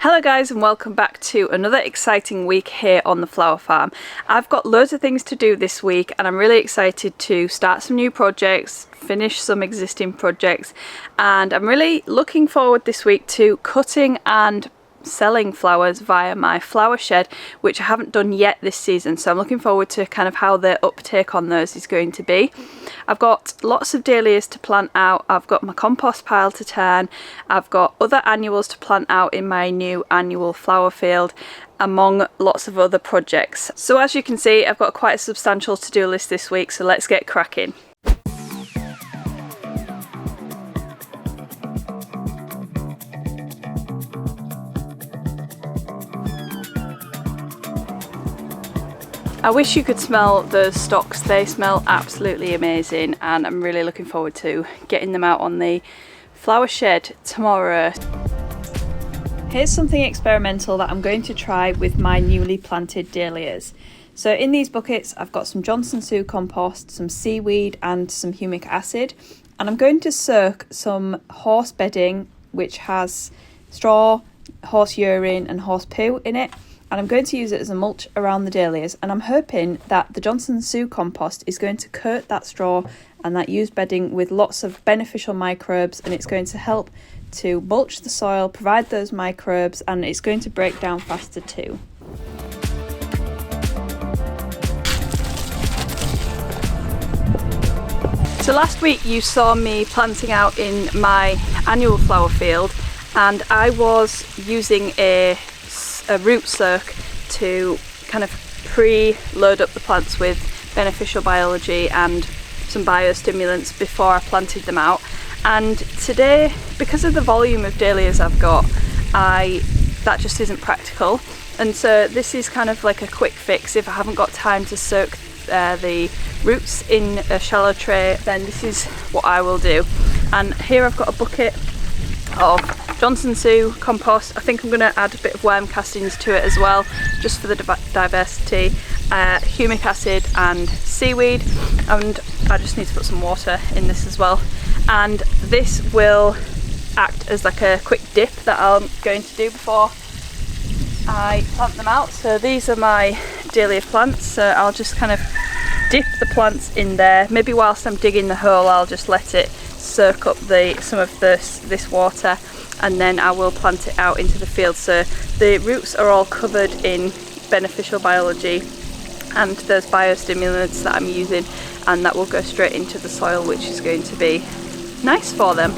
Hello guys, and welcome back to another exciting week here on the flower farm. I've got loads of things to do this week and I'm really excited to start some new projects, finish some existing projects, and I'm really looking forward this week to cutting and selling flowers via my flower shed, which I haven't done yet this season, so I'm looking forward to kind of how the uptake on those is going to be. I've got lots of dahlias to plant out, I've got my compost pile to turn, I've got other annuals to plant out in my new annual flower field, among lots of other projects. So as you can see, I've got quite a substantial to-do list this week, so let's get cracking. I wish you could smell those stalks. They smell absolutely amazing and I'm really looking forward to getting them out on the flower shed tomorrow. Here's something experimental that I'm going to try with my newly planted dahlias. So in these buckets I've got some Johnson Sioux compost, some seaweed and some humic acid, and I'm going to soak some horse bedding which has straw, horse urine and horse poo in it. And I'm going to use it as a mulch around the dahlias, and I'm hoping that the Johnson Sioux compost is going to coat that straw and that used bedding with lots of beneficial microbes, and it's going to help to mulch the soil, provide those microbes, and it's going to break down faster too. So last week you saw me planting out in my annual flower field, and I was using a root soak to kind of pre-load up the plants with beneficial biology and some biostimulants before I planted them out. And today, because of the volume of dahlias I've got, that just isn't practical, and so this is kind of like a quick fix. If I haven't got time to soak the roots in a shallow tray, then this is what I will do. And here I've got a bucket of Johnson Sioux compost. I think I'm going to add a bit of worm castings to it as well, just for the diversity, humic acid and seaweed, and I just need to put some water in this as well. And this will act as like a quick dip that I'm going to do before I plant them out. So these are my dahlia plants, so I'll just kind of dip the plants in there. Maybe whilst I'm digging the hole I'll just let it soak up some of this water, and then I will plant it out into the field. So the roots are all covered in beneficial biology and those biostimulants that I'm using, and that will go straight into the soil, which is going to be nice for them.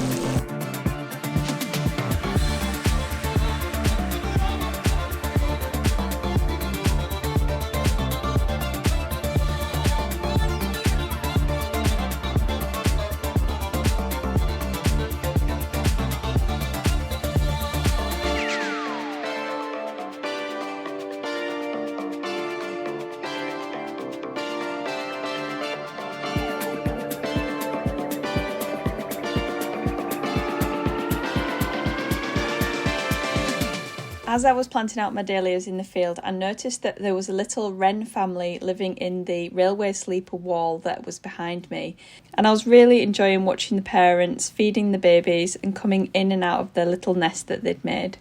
As I was planting out my dahlias in the field, I noticed that there was a little wren family living in the railway sleeper wall that was behind me. And I was really enjoying watching the parents feeding the babies and coming in and out of their little nest that they'd made.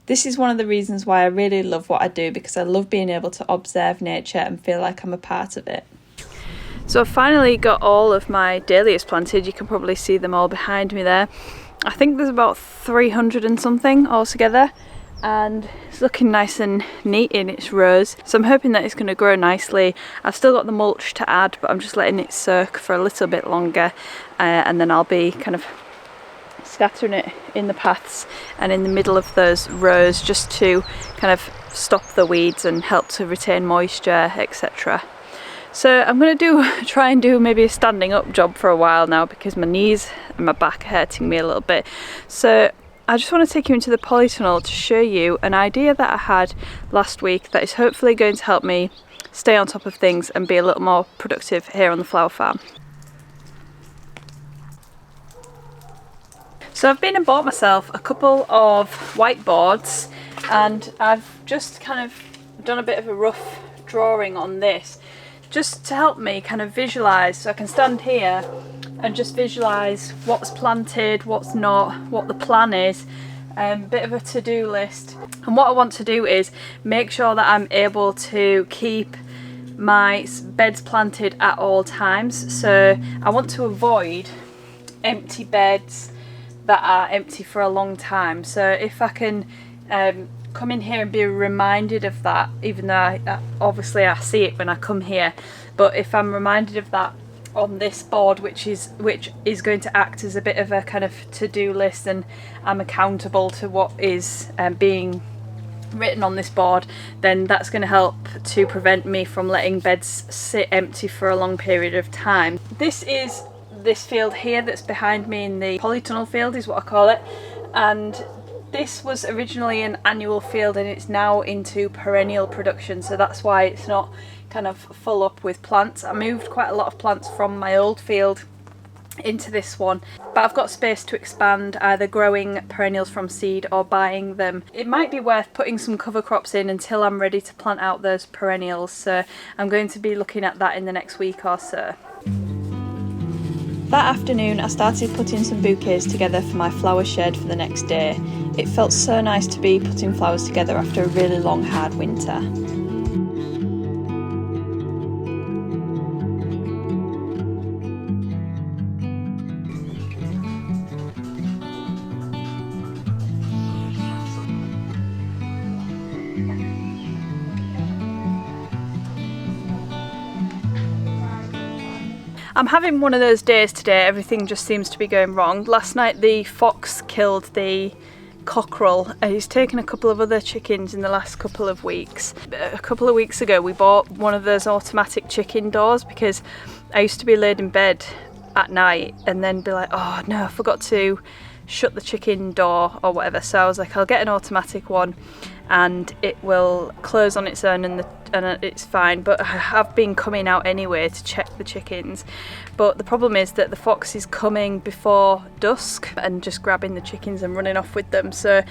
This is one of the reasons why I really love what I do, because I love being able to observe nature and feel like I'm a part of it. So I've finally got all of my dahlias planted. You can probably see them all behind me there. I think there's about 300 and something altogether, and it's looking nice and neat in its rows, so I'm hoping that it's going to grow nicely. I've still got the mulch to add, but I'm just letting it soak for a little bit longer, and then I'll be kind of scattering it in the paths and in the middle of those rows, just to kind of stop the weeds and help to retain moisture, etc. So I'm going to try and do maybe a standing up job for a while now, because my knees and my back are hurting me a little bit. So I just want to take you into the polytunnel to show you an idea that I had last week that is hopefully going to help me stay on top of things and be a little more productive here on the flower farm. So I've been and bought myself a couple of whiteboards, and I've just kind of done a bit of a rough drawing on this, just to help me kind of visualise, so I can stand here and just visualise what's planted, what's not, what the plan is, bit of a to-do list, and what I want to do is make sure that I'm able to keep my beds planted at all times. So I want to avoid empty beds that are empty for a long time. So if I can come in here and be reminded of that, even though obviously I see it when I come here, but if I'm reminded of that on this board, which is going to act as a bit of a kind of to-do list, and I'm accountable to what is being written on this board, then that's going to help to prevent me from letting beds sit empty for a long period of time. This field here that's behind me in the polytunnel field is what I call it, and this was originally an annual field and it's now into perennial production, so that's why it's not kind of full up with plants. I moved quite a lot of plants from my old field into this one, but I've got space to expand, either growing perennials from seed or buying them. It might be worth putting some cover crops in until I'm ready to plant out those perennials, so I'm going to be looking at that in the next week or so. That afternoon I started putting some bouquets together for my flower shed for the next day. It felt so nice to be putting flowers together after a really long hard winter. I'm having one of those days today, everything just seems to be going wrong. Last night the fox killed the cockerel, and he's taken a couple of other chickens in the last couple of weeks. A couple of weeks ago we bought one of those automatic chicken doors, because I used to be laid in bed at night and then be like, oh no, I forgot to shut the chicken door or whatever, so I was like, I'll get an automatic one and it will close on its own and it's fine. But I have been coming out anyway to check the chickens, but the problem is that the fox is coming before dusk and just grabbing the chickens and running off with them. So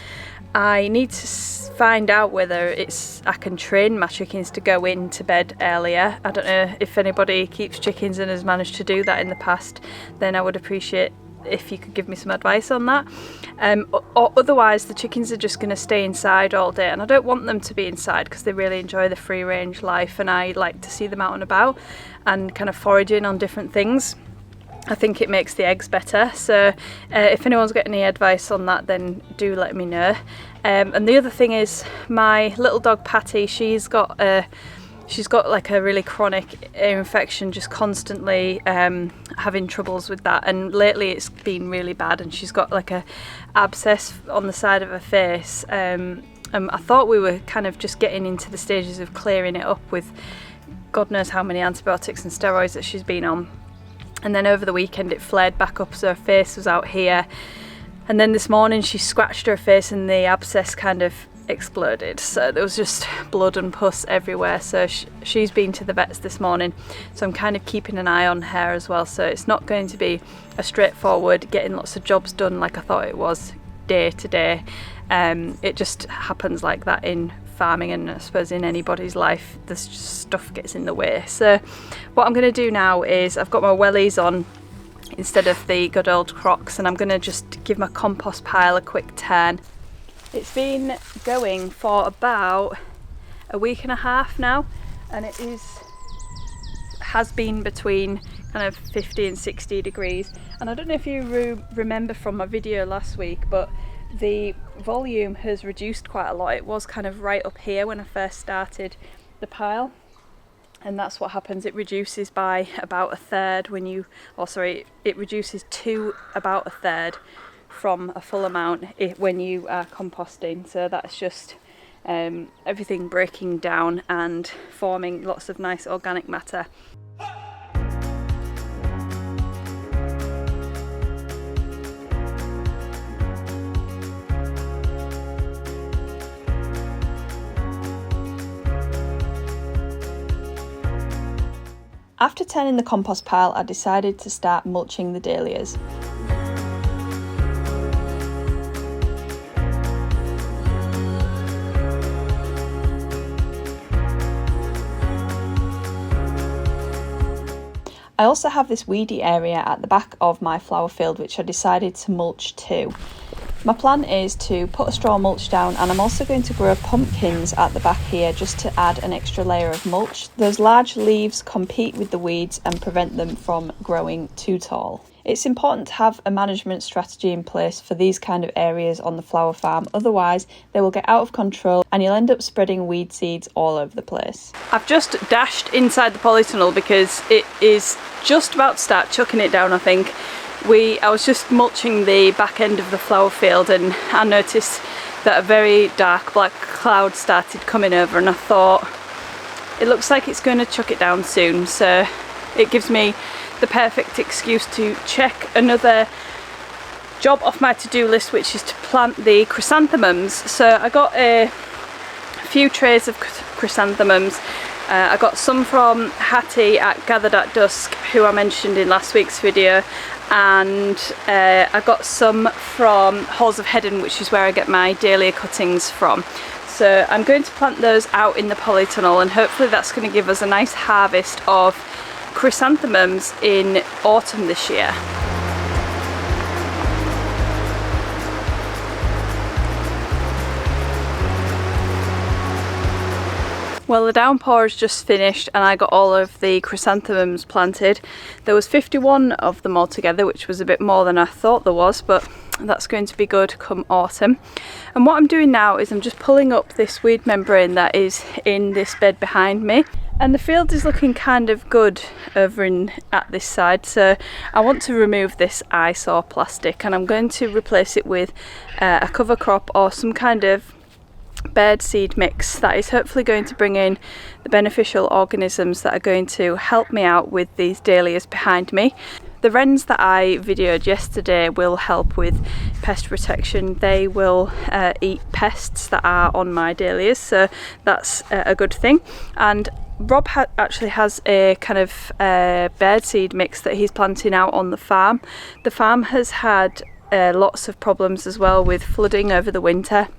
I need to find out whether I can train my chickens to go into bed earlier. I don't know if anybody keeps chickens and has managed to do that in the past, then I would appreciate if you could give me some advice on that. Or otherwise the chickens are just going to stay inside all day, and I don't want them to be inside because they really enjoy the free range life and I like to see them out and about and kind of foraging on different things. I think it makes the eggs better, so if anyone's got any advice on that, then do let me know. And the other thing is, my little dog Patty, she's got like a really chronic ear infection, just constantly having troubles with that, and lately it's been really bad, and she's got like a abscess on the side of her face. I thought we were kind of just getting into the stages of clearing it up with God knows how many antibiotics and steroids that she's been on, and then over the weekend it flared back up, so her face was out here, and then this morning she scratched her face and the abscess kind of exploded, so there was just blood and pus everywhere. So she's been to the vets this morning, so I'm kind of keeping an eye on her as well. So it's not going to be a straightforward getting lots of jobs done like I thought it was day to day. It just happens like that in farming, and I suppose in anybody's life, this stuff gets in the way. So what I'm going to do now is, I've got my wellies on instead of the good old Crocs, and I'm going to just give my compost pile a quick turn. It's been going for about a week and a half now, and has been between kind of 50 and 60 degrees. And I don't know if you remember from my video last week, but the volume has reduced quite a lot. It was kind of right up here when I first started the pile, and that's what happens. It reduces by about a third it reduces to about a third from a full amount when you are composting. So that's just everything breaking down and forming lots of nice organic matter. After turning the compost pile, I decided to start mulching the dahlias. I also have this weedy area at the back of my flower field which I decided to mulch too. My plan is to put a straw mulch down, and I'm also going to grow pumpkins at the back here just to add an extra layer of mulch. Those large leaves compete with the weeds and prevent them from growing too tall. It's important to have a management strategy in place for these kind of areas on the flower farm, otherwise they will get out of control and you'll end up spreading weed seeds all over the place. I've just dashed inside the polytunnel because it is just about to start chucking it down, I think. I was just mulching the back end of the flower field and I noticed that a very dark black cloud started coming over, and I thought it looks like it's going to chuck it down soon, so it gives me the perfect excuse to check another job off my to-do list, which is to plant the chrysanthemums. So I got a few trays of chrysanthemums. I got some from Hattie at Gathered at Dusk, who I mentioned in last week's video, and I got some from Halls of Heddon, which is where I get my Dahlia cuttings from. So I'm going to plant those out in the polytunnel, and hopefully that's going to give us a nice harvest of chrysanthemums in autumn this year. Well, the downpour has just finished and I got all of the chrysanthemums planted. There was 51 of them altogether, which was a bit more than I thought there was, but that's going to be good come autumn. And what I'm doing now is I'm just pulling up this weed membrane that is in this bed behind me. And the field is looking kind of good over at this side, so I want to remove this eyesore plastic and I'm going to replace it with a cover crop or some kind of bird seed mix that is hopefully going to bring in the beneficial organisms that are going to help me out with these dahlias behind me. The wrens that I videoed yesterday will help with pest protection. They will eat pests that are on my dahlias, so that's a good thing. And Rob actually has a kind of bird seed mix that he's planting out on the farm. The farm has had lots of problems as well with flooding over the winter.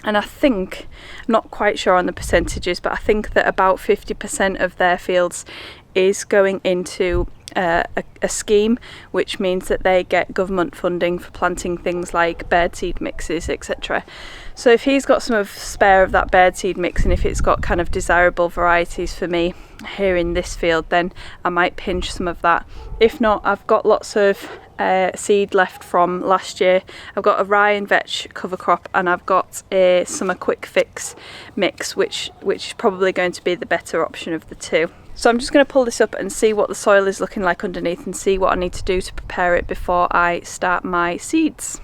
And I think, I'm not quite sure on the percentages, but I think that about 50% of their fields is going into a scheme, which means that they get government funding for planting things like birdseed mixes, etc. So if he's got some spare of that birdseed mix, and if it's got kind of desirable varieties for me here in this field, then I might pinch some of that. If not, I've got lots of seed left from last year. I've got a rye and vetch cover crop, and I've got a summer quick fix mix, which is probably going to be the better option of the two. So I'm just going to pull this up and see what the soil is looking like underneath and see what I need to do to prepare it before I start my seeds.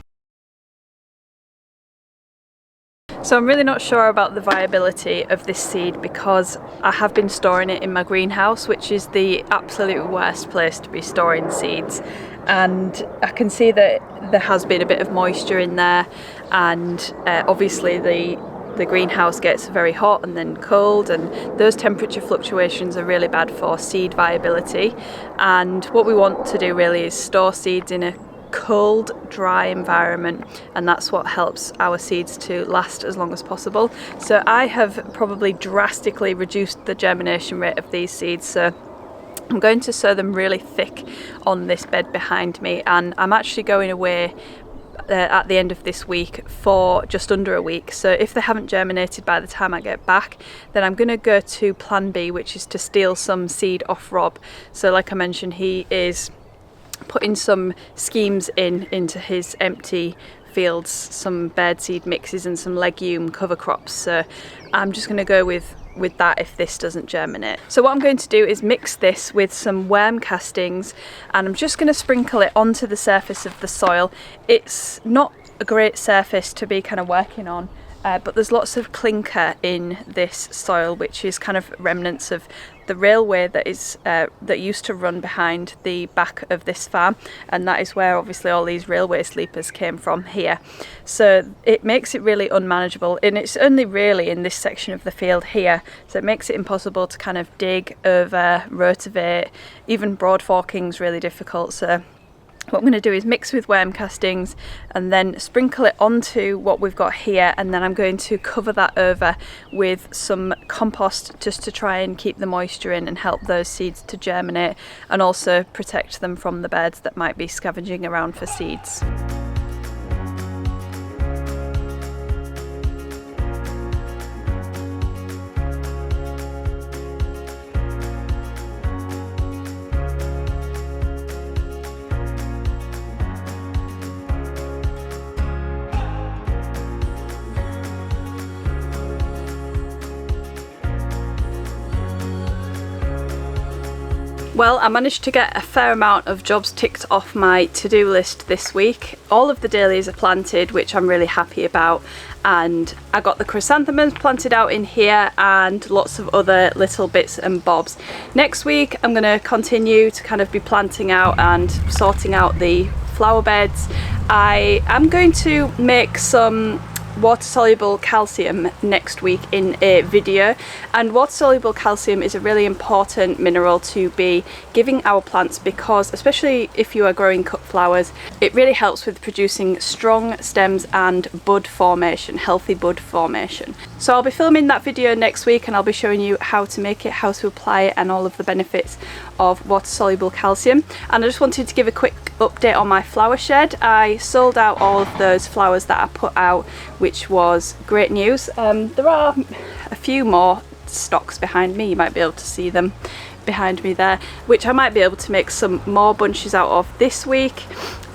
So I'm really not sure about the viability of this seed because I have been storing it in my greenhouse, which is the absolute worst place to be storing seeds. And I can see that there has been a bit of moisture in there, and obviously the greenhouse gets very hot and then cold, and those temperature fluctuations are really bad for seed viability. And what we want to do really is store seeds in a cold, dry environment, and that's what helps our seeds to last as long as possible. So I have probably drastically reduced the germination rate of these seeds, so I'm going to sow them really thick on this bed behind me, and I'm actually going away at the end of this week for just under a week. So if they haven't germinated by the time I get back, then I'm going to go to plan B, which is to steal some seed off Rob. So like I mentioned, he is putting some schemes into his empty fields, some birdseed mixes and some legume cover crops. So I'm just going to go with that if this doesn't germinate. So what I'm going to do is mix this with some worm castings, and I'm just going to sprinkle it onto the surface of the soil. It's not a great surface to be kind of working on, but there's lots of clinker in this soil, which is kind of remnants of the railway that used to run behind the back of this farm, and that is where obviously all these railway sleepers came from here. So it makes it really unmanageable, and it's only really in this section of the field here, so it makes it impossible to kind of dig over, rotivate. Even broad forking's really difficult. So what I'm going to do is mix with worm castings and then sprinkle it onto what we've got here, and then I'm going to cover that over with some compost just to try and keep the moisture in and help those seeds to germinate, and also protect them from the birds that might be scavenging around for seeds. Well, I managed to get a fair amount of jobs ticked off my to-do list this week. All of the dahlias are planted, which I'm really happy about, and I got the chrysanthemums planted out in here and lots of other little bits and bobs. Next week I'm going to continue to kind of be planting out and sorting out the flower beds. I am going to make some water-soluble calcium next week in a video, and water-soluble calcium is a really important mineral to be giving our plants because, especially if you are growing cut flowers, it really helps with producing strong stems and bud formation, healthy bud formation. So I'll be filming that video next week and I'll be showing you how to make it, how to apply it, and all of the benefits of water-soluble calcium. And I just wanted to give a quick update on my flower shed. I sold out all of those flowers that I put out, which was great news. There are a few more stocks behind me, you might be able to see them behind me there, which I might be able to make some more bunches out of this week.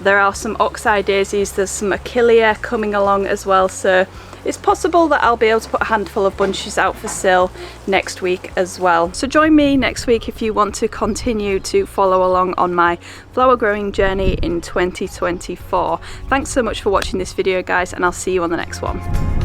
There are some oxeye daisies, there's some achillea coming along as well, so it's possible that I'll be able to put a handful of bunches out for sale next week as well. So join me next week if you want to continue to follow along on my flower growing journey in 2024. Thanks so much for watching this video, guys, and I'll see you on the next one.